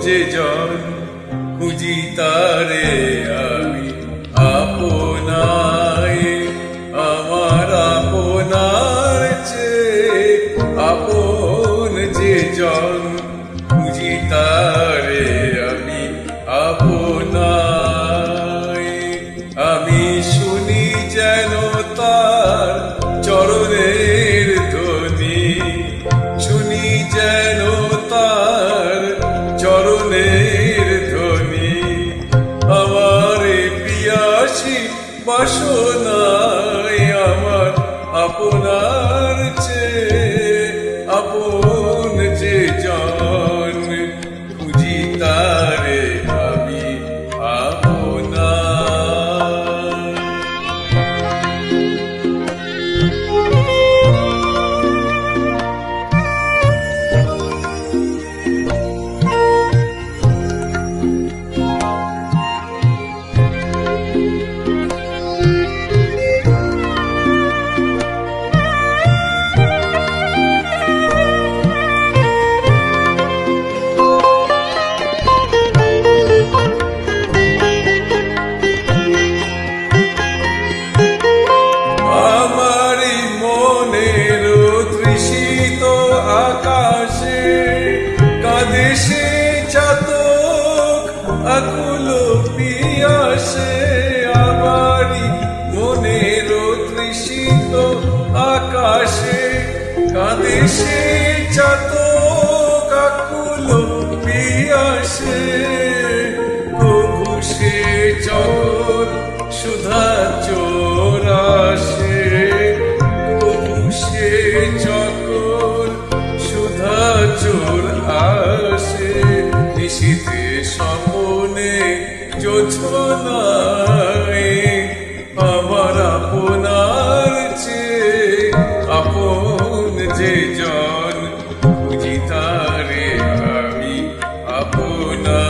যে জন খুঁজি তারে আমি আপনায়, আমার আপনার চেয়ে আপন যে জন খুঁজি তারে আমি আপনায়। আমি শুনি যেন তার চরণের ধ্বনি, শুনি যেন তার চরণের ধ্বনি, আমার পিয়াসী বাসনায় আমার আপনার চেয়ে আপন যে জন খুঁজি তারে আমি আপনার। দেশে চাতক আকুল পিয়াসে, আমারি মনের তৃষিত আকাশে কাদেশে চাতক আকুল পিয়াসে, প্রভু সে চকর সুধা চোরাসে, প্রভু সে চকর সুধা চোর আসে, নিশীথে স্বপনে জোছনায় আমার আপনার চেয়ে আপন যে জন খুঁজি তারে আমি আপনার।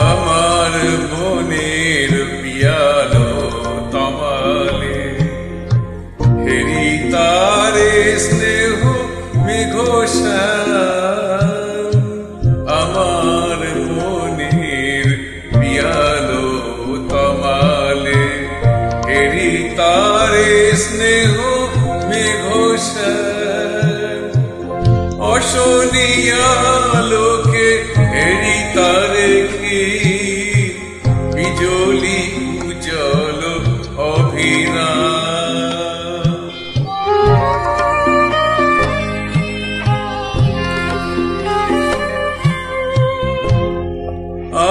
আমার মনের পিয়ালো তমালে হেরি তারে স্নেহ মেঘশ্যাম, আমার মনের পিয়ালো তমালে হেরি তারে স্নেহ মেঘশ্যাম, অশনিয়া লোকে হেরি তারে কি বিজলি উজ্জ্বল অভিরাম।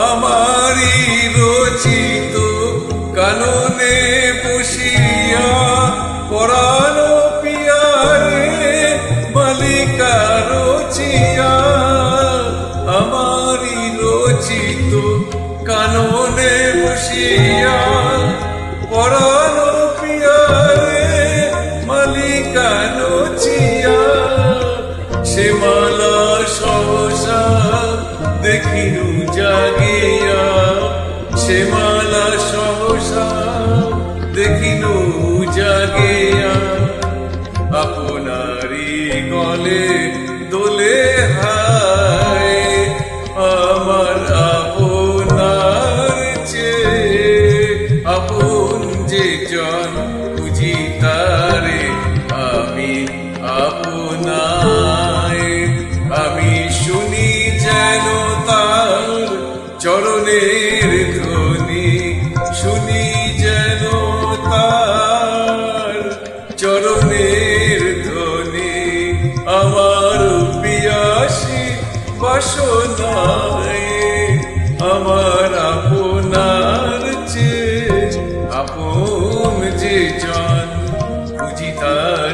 আমারি রচিত কাননে বসিয়া পরাণ পিয়ারে মালিকা রচিয়া, আমারি রচিত কাননে বসিয়া পরাণ পিয়ারে মালিকা রচিয়া, সে মালা সহসা দেখিনু জাগিয়া, সে মালা সহসা দেখিনু জাগিয়া, আপনারি গলে দোলে হায় আমার আপনার চেয়ে আপন যে জন খুঁজি তারে আমি আপনায়। আমি শুনি যেন তার চরণের ধ্বনি, শুনি যেন তার চরণের ধ্বনি, আমার পিয়াসী বাসনায় আমার আপনার চেয়ে আপন যে জন খুঁজি তারে।